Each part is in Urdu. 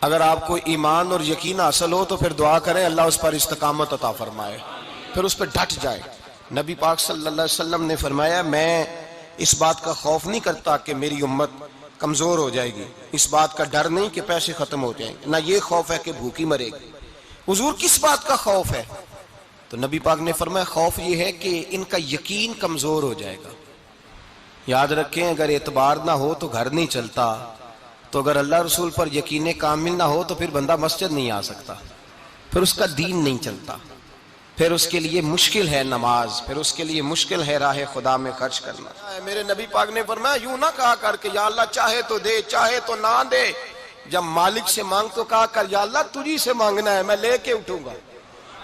اگر آپ کو ایمان اور یقین حاصل ہو تو پھر دعا کریں اللہ اس پر استقامت عطا فرمائے، پھر اس پہ ڈٹ جائے۔ نبی پاک صلی اللہ علیہ وسلم نے فرمایا میں اس بات کا خوف نہیں کرتا کہ میری امت کمزور ہو جائے گی، اس بات کا ڈر نہیں کہ پیسے ختم ہو جائیں گے، نہ یہ خوف ہے کہ بھوکی مرے گی۔ حضور کس بات کا خوف ہے؟ تو نبی پاک نے فرمایا خوف یہ ہے کہ ان کا یقین کمزور ہو جائے گا۔ یاد رکھیں اگر اعتبار نہ ہو تو گھر نہیں چلتا، تو اگر اللہ رسول پر یقین کامل نہ ہو تو پھر بندہ مسجد نہیں آ سکتا، پھر اس کا دین نہیں چلتا، پھر اس کے لیے مشکل ہے نماز، پھر اس کے لیے مشکل ہے راہ خدا میں خرچ کرنا۔ میرے نبی پاک نے فرمایا یوں نہ کہا کر کہ یا اللہ چاہے تو دے چاہے تو نہ دے، جب مالک سے مانگ تو کہا کر یا اللہ تجھی سے مانگنا ہے، میں لے کے اٹھوں گا،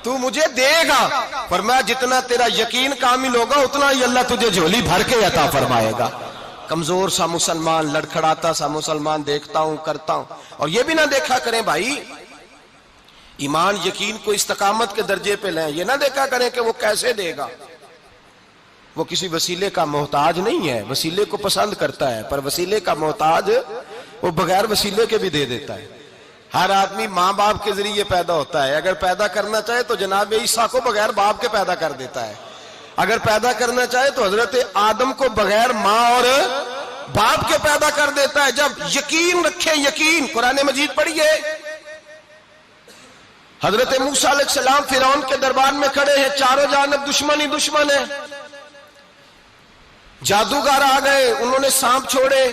تو مجھے دے گا۔ فرمایا جتنا تیرا یقین کامل ہوگا اتنا ہی اللہ تجھے جھولی بھر کے عطا فرمائے گا۔ کمزور سا مسلمان، لڑکھڑاتا سا مسلمان دیکھتا ہوں کرتا ہوں، اور یہ بھی نہ دیکھا کریں بھائی ایمان یقین کو استقامت کے درجے پہ لیں، یہ نہ دیکھا کریں کہ وہ کیسے دے گا، وہ کسی وسیلے کا محتاج نہیں ہے، وسیلے کو پسند کرتا ہے، پر وسیلے کا محتاج وہ بغیر وسیلے کے بھی دے دیتا ہے۔ ہر آدمی ماں باپ کے ذریعے پیدا ہوتا ہے، اگر پیدا کرنا چاہے تو جناب عیسیٰ کو بغیر باپ کے پیدا کر دیتا ہے، اگر پیدا کرنا چاہے تو حضرت آدم کو بغیر ماں اور باپ کے پیدا کر دیتا ہے۔ جب یقین رکھیں، یقین، قرآن مجید پڑھیے، حضرت موسیٰ علیہ السلام فرعون کے دربار میں کھڑے ہیں، چاروں جانب دشمن ہی دشمن ہے، جادوگر آ گئے، انہوں نے سانپ چھوڑے،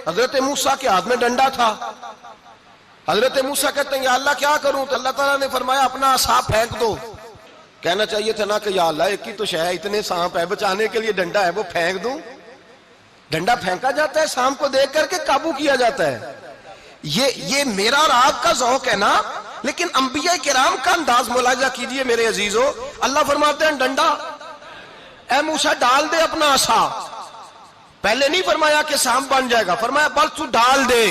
حضرت موسیٰ کے ہاتھ میں ڈنڈا تھا۔ حضرت موسیٰ کہتے ہیں یا اللہ کیا کروں؟ تو اللہ تعالیٰ نے فرمایا اپنا عصا پھینک دو۔ کہنا چاہیے تھا نا کہ یا اللہ ایک ہی تو شے ہے، اتنے سانپ ہے، بچانے کے لیے ڈنڈا ہے وہ پھینک دوں؟ ڈنڈا پھینکا جاتا ہے، سانپ کو دیکھ کر کے قابو کیا جاتا ہے۔ یہ میرا اور آپ کا ذوق ہے نا، لیکن انبیاء کرام کا انداز ملاحظہ کیجئے میرے عزیزو۔ اللہ فرماتے ہیں ڈنڈا، اے موسیٰ ڈال دے اپنا عصا۔ پہلے نہیں فرمایا کہ سانپ بن جائے گا، فرمایا بس تو ڈال دے۔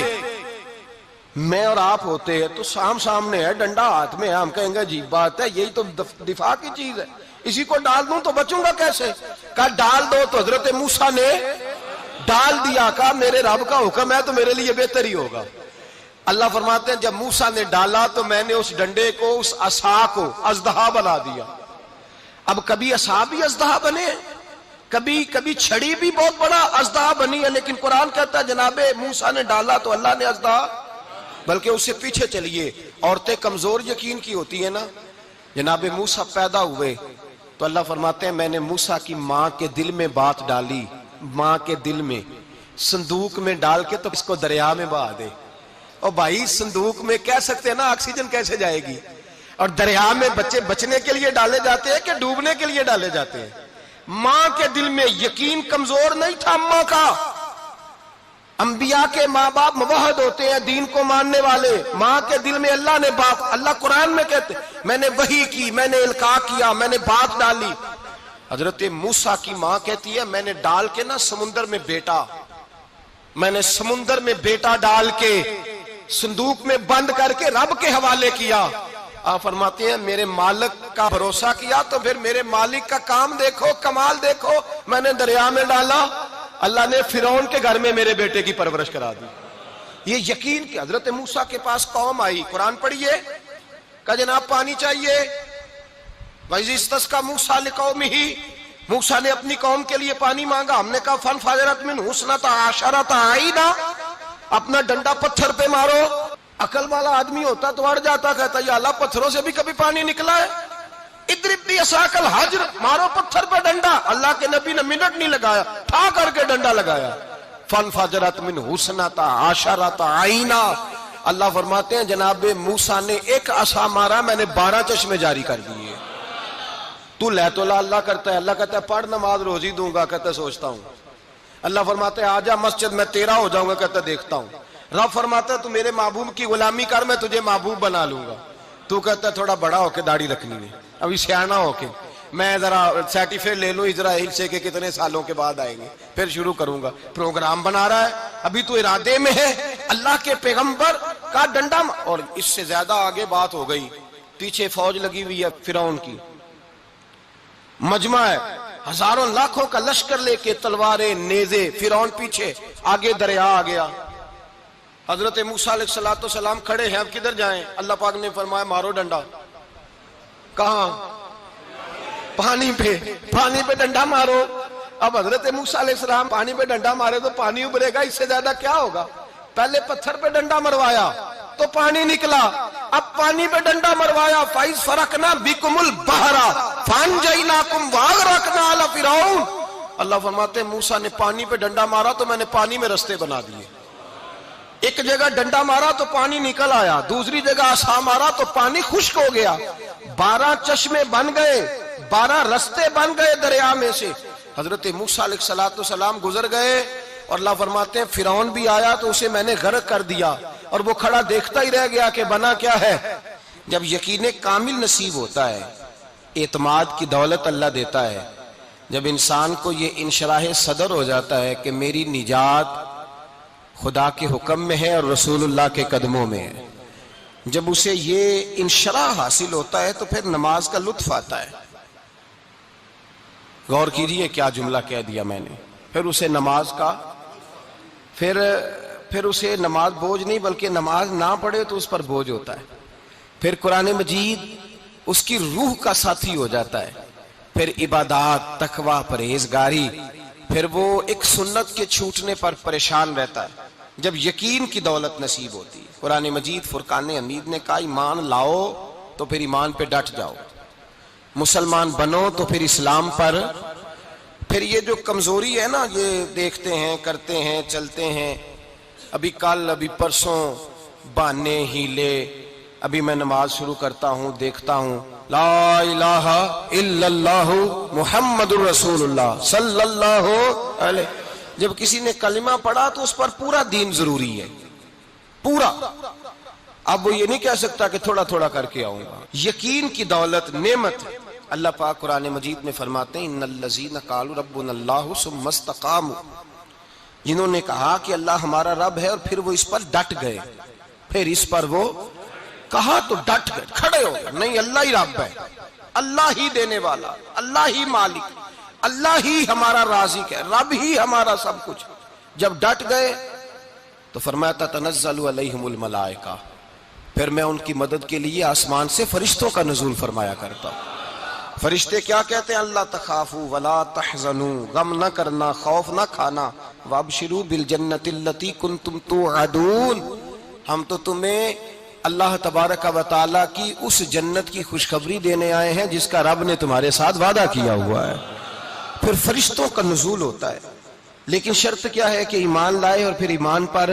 میں اور آپ ہوتے ہیں تو سام سامنے ہے، ڈنڈا ہاتھ میں ہے، ہم کہیں گے عجیب بات ہے، یہی تو دفاع کی چیز ہے، اسی کو ڈال دوں تو بچوں گا کیسے؟ کہا ڈال دو، تو حضرت موسیٰ نے ڈال دیا، کہا میرے رب کا حکم ہے تو میرے لیے بہتر ہی ہوگا۔ اللہ فرماتے ہیں جب موسیٰ نے ڈالا تو میں نے اس ڈنڈے کو، اس عصا کو اژدہا بنا دیا۔ اب کبھی عصا بھی اژدہا بنے، کبھی چھڑی بھی بہت بڑا اژدہا بنی ہے، لیکن قرآن کہتا ہے جناب موسیٰ نے ڈالا تو اللہ نے اژدہا، بلکہ اس سے پیچھے چلیے، عورتیں کمزور یقین کی ہوتی ہیں نا۔ جناب موسیٰ پیدا ہوئے تو اللہ فرماتے ہیں میں نے موسیٰ کی ماں کے دل میں بات ڈالی، ماں کے دل میں، صندوق میں ڈال کے تو اس کو دریا میں بہا دے۔ اور بھائی صندوق میں کہہ سکتے ہیں نا آکسیجن کیسے جائے گی، اور دریا میں بچے بچنے کے لیے ڈالے جاتے ہیں کہ ڈوبنے کے لیے ڈالے جاتے ہیں؟ ماں کے دل میں یقین کمزور نہیں تھا ماں کا۔ انبیاء کے ماں باپ موحد ہوتے ہیں، دین کو ماننے والے، ماں کے دل میں اللہ نے باپ، اللہ قرآن میں کہتے میں نے وحی کی، میں نے القاء کیا، میں نے بات ڈالی۔ حضرت موسیٰ کی ماں کہتی ہے میں نے ڈال کے نا سمندر میں بیٹا، میں نے سمندر میں بیٹا ڈال کے صندوق میں بند کر کے رب کے حوالے کیا۔ آپ فرماتے ہیں میرے مالک کا بھروسہ کیا تو پھر میرے مالک کا کام دیکھو، کمال دیکھو، میں نے دریا میں ڈالا، اللہ نے فرعون کے گھر میں میرے بیٹے کی پرورش کرا دی۔ یہ یقین کہ حضرت موسیٰ کے پاس قوم آئی، قرآن پڑھیے، کہا جناب پانی چاہیے، وَإِذِ اسْتَسْقَىٰ مُوسَىٰ لِقَوْمِهِ، موسیٰ نے اپنی قوم کے لیے پانی مانگا، ہم نے کہا فَانْفَجَرَتْ مِنْهُ اثْنَتَا عَشَرَةَ عَيْنًا، اپنا ڈنڈا پتھر پہ مارو۔ عقل والا آدمی ہوتا تو اڑ جاتا، کہتا یا اللہ پتھروں سے بھی کبھی پانی نکلا ہے؟ اضرب بعصاک الحجر، مارو پتھر پہ ڈنڈا۔ اللہ کے نبی نے منٹ نہیں لگایا، ٹھا کر کے ڈنڈا لگایا۔ فانفجرت منہ اثنتا عشرۃ عینا، اللہ فرماتے ہیں جناب موسیٰ نے ایک عصا مارا، میں نے 12 چشمے جاری کر دیے۔ تو لے تو لا اللہ کرتا ہے، اللہ کہتا ہے پڑھ نماز روزی دوں گا، کہتا ہے سوچتا ہوں۔ اللہ فرماتا ہے آجا مسجد میں تیرا ہو جاؤں گا، کہتا ہے دیکھتا ہوں۔ رب فرماتا ہے تو میرے محبوب کی غلامی کر، میں تجھے محبوب بنا لوں گا۔ تو کہتا ہے تھوڑا بڑا ہو کے داڑھی رکھنی ہے، ابھی سیانا ہو کے میں ذرا سرٹیفکیٹ لے لوں اسرائیل سے کہ کتنے سالوں کے بعد آئیں گے، پھر شروع کروں گا۔ پروگرام بنا رہا ہے، ابھی تو ارادے میں ہے۔ اللہ کے پیغمبر کا ڈنڈا، اور اس سے زیادہ آگے بات ہو گئی، پیچھے فوج لگی ہوئی ہے فرعون کی، مجمع ہے، ہزاروں لاکھوں کا لشکر لے کے، تلواریں نیزے، فرعون پیچھے، آگے دریا آ گیا۔ حضرت موسیٰ علیہ السلام کھڑے ہیں، اب کدھر جائیں؟ اللہ پاک نے فرمایا مارو ڈنڈا۔ کہاں؟ پانی پہ ڈنڈا مارو۔ اب حضرت موسیٰ علیہ السلام پانی پہ ڈنڈا مارے تو پانی ابھرے گا، اس سے زیادہ کیا ہوگا؟ پہلے پتھر پہ ڈنڈا مروایا تو پانی نکلا، اب پانی پہ ڈنڈا مروایا، فَإِذْ فَرَقْنَا بِكُمُ الْبَحْرَ فَأَنْجَيْنَاكُمْ وَأَغْرَقْنَا آلَ فِرْعَوْنَ۔ اللہ فرماتے ہیں موسیٰ نے پانی پہ ڈنڈا مارا تو میں نے پانی میں رستے بنا دیے۔ ایک جگہ ڈنڈا مارا تو پانی نکل آیا، دوسری جگہ عصا مارا تو پانی خشک ہو گیا، 12 چشمے بن گئے، 12 رستے بن گئے دریا میں سے۔ حضرت موسیٰ علیہ السلام گزر گئے اور اللہ فرماتے ہیں فرعون بھی آیا تو اسے میں نے غرق کر دیا، اور وہ کھڑا دیکھتا ہی رہ گیا کہ بنا کیا ہے۔ جب یقین کامل نصیب ہوتا ہے، اعتماد کی دولت اللہ دیتا ہے، جب انسان کو یہ انشراح صدر ہو جاتا ہے کہ میری نجات خدا کے حکم میں ہے اور رسول اللہ کے قدموں میں ہے، جب اسے یہ انشراح حاصل ہوتا ہے تو پھر نماز کا لطف آتا ہے۔ غور کیجئے کیا جملہ کہہ دیا میں نے۔ پھر اسے نماز کا پھر اسے نماز بوجھ نہیں، بلکہ نماز نہ پڑھے تو اس پر بوجھ ہوتا ہے۔ پھر قرآن مجید اس کی روح کا ساتھی ہو جاتا ہے، پھر عبادات، تقوی، پرہیزگاری، پھر وہ ایک سنت کے چھوٹنے پر پریشان رہتا ہے جب یقین کی دولت نصیب ہوتی ہے۔ قرآن مجید فرقان حمید نے کہا ایمان لاؤ تو پھر ایمان پہ ڈٹ جاؤ، مسلمان بنو تو پھر اسلام پر۔ پھر یہ جو کمزوری ہے نا، یہ دیکھتے ہیں، کرتے ہیں، چلتے ہیں، ابھی کل ابھی پرسوں بہانے ہیلے، ابھی میں نماز شروع کرتا ہوں دیکھتا ہوں لا الہ الا اللہ محمد الرسول اللہ صلی اللہ علیہ۔ جب کسی نے کلمہ پڑھا تو اس پر پورا دین ضروری ہے، پورا۔ اب وہ یہ نہیں کہہ سکتا کہ تھوڑا تھوڑا کر کے آؤں گا۔ یقین کی دولت نعمت ہے۔ اللہ پاک قرآن مجید میں فرماتے ہیں ان الذین قالوا ربنا اللہ ثم استقاموا، جنہوں نے کہا کہ اللہ ہمارا رب ہے اور پھر وہ اس پر ڈٹ گئے، پھر اس پر وہ کہا تو ڈٹ گئے، کھڑے ہو گئے، نہیں اللہ ہی رب ہے، اللہ ہی دینے والا، اللہ ہی مالک، اللہ ہی ہمارا رازق ہے، رب ہی ہمارا سب کچھ۔ جب ڈٹ گئے تو فرمایا تتنزل علیہم الملائکہ، پھر میں ان کی مدد کے لیے آسمان سے فرشتوں کا نزول فرمایا کرتا ہوں۔ فرشتے کیا کہتے ہیں؟ اللہ تخافوا ولا تحزنوا، غم نہ کرنا، خوف نہ کھانا، وابشروا بالجنۃ التی کنتم توعدون، ہم تو تمہیں اللہ تبارک و تعالیٰ کی اس جنت کی خوشخبری دینے آئے ہیں جس کا رب نے تمہارے ساتھ وعدہ کیا ہوا ہے۔ پھر فرشتوں کا نزول ہوتا ہے، لیکن شرط کیا ہے کہ ایمان لائے، اور پھر ایمان پر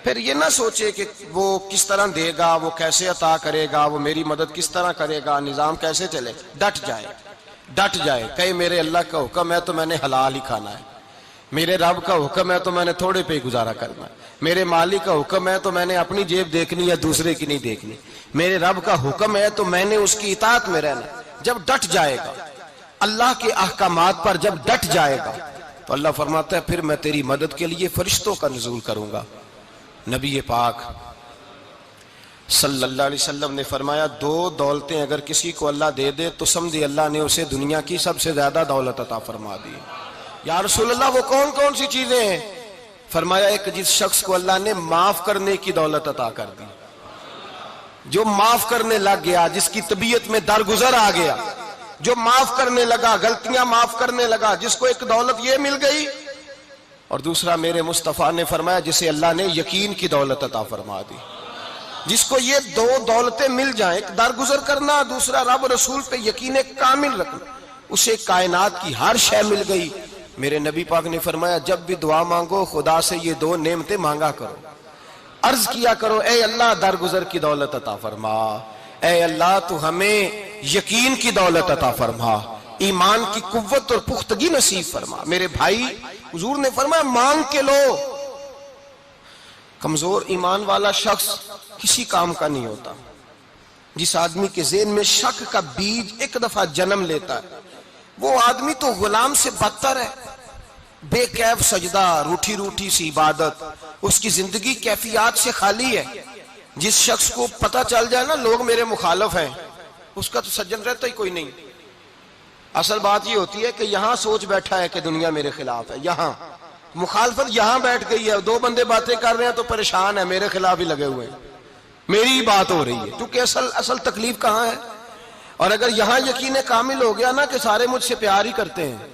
پھر یہ نہ سوچے کہ وہ کس طرح دے گا، وہ کیسے عطا کرے گا، وہ میری مدد کس طرح کرے گا، نظام کیسے چلے۔ ڈٹ جائے کہے میرے اللہ کا حکم ہے تو میں نے حلال ہی کھانا ہے، میرے رب کا حکم ہے تو میں نے تھوڑے پہ ہی گزارا کرنا ہے، میرے مالک کا حکم ہے تو میں نے اپنی جیب دیکھنی یا دوسرے کی نہیں دیکھنی، میرے رب کا حکم ہے تو میں نے اس کی اطاعت میں رہنا۔ جب ڈٹ جائے گا اللہ کے احکامات پر، جب ڈٹ جائے گا تو اللہ فرماتا ہے پھر میں تیری مدد کے لیے فرشتوں کا نزول کروں گا۔ نبی پاک صلی اللہ علیہ وسلم نے فرمایا 2 دولتیں اگر کسی کو اللہ دے دے تو سمجھے اللہ نے اسے دنیا کی سب سے زیادہ دولت عطا فرما دی۔ یا رسول اللہ وہ کون کون سی چیزیں ہیں؟ فرمایا ایک جس شخص کو اللہ نے معاف کرنے کی دولت عطا کر دی، جو معاف کرنے لگ گیا، جس کی طبیعت میں درگزر آ گیا، جو معاف کرنے لگا، غلطیاں معاف کرنے لگا، جس کو ایک دولت یہ مل گئی۔ اور دوسرا میرے مصطفیٰ نے فرمایا جسے اللہ نے یقین کی دولت عطا فرما دی، جس کو یہ 2 دولتیں مل جائیں، ایک درگزر کرنا، دوسرا رب رسول پہ یقین کامل رکھنا، اسے کائنات کی ہر شے مل گئی۔ میرے نبی پاک نے فرمایا جب بھی دعا مانگو خدا سے یہ 2 نعمتیں مانگا کرو، عرض کیا کرو اے اللہ درگزر کی دولت عطا فرما، اے اللہ تو ہمیں یقین کی دولت عطا فرما، ایمان کی قوت اور پختگی نصیب فرما۔ میرے بھائی حضور نے فرمایا مانگ کے لو۔ کمزور ایمان والا شخص کسی کام کا نہیں ہوتا۔ جس آدمی کے ذہن میں شک کا بیج ایک دفعہ جنم لیتا ہے وہ آدمی تو غلام سے بدتر ہے، بے کیف سجدہ، روٹھی روٹھی سی عبادت، اس کی زندگی کیفیات سے خالی ہے۔ جس شخص کو پتہ چل جائے نا لوگ میرے مخالف ہیں، اس کا تو سجن رہتا ہی کوئی نہیں۔ اصل بات یہ ہوتی ہے کہ یہاں سوچ بیٹھا ہے کہ دنیا میرے خلاف ہے، یہاں مخالفت یہاں بیٹھ گئی ہے، دو بندے باتیں کر رہے ہیں تو پریشان ہے، میرے خلاف ہی لگے ہوئے ہیں، میری ہی بات ہو رہی ہے، کیونکہ اصل تکلیف کہاں ہے؟ اور اگر یہاں یقین کامل ہو گیا نا کہ سارے مجھ سے پیار ہی کرتے ہیں،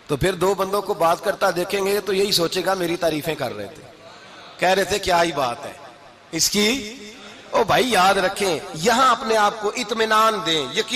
تو پھر دو بندوں کو بات کرتا دیکھیں گے تو یہی سوچے گا میری تعریفیں کر رہے تھے، کہہ رہے تھے کیا ہی بات ہے اس کی۔ او بھائی یاد رکھیں، یہاں اپنے آپ کو اطمینان دیں، یقین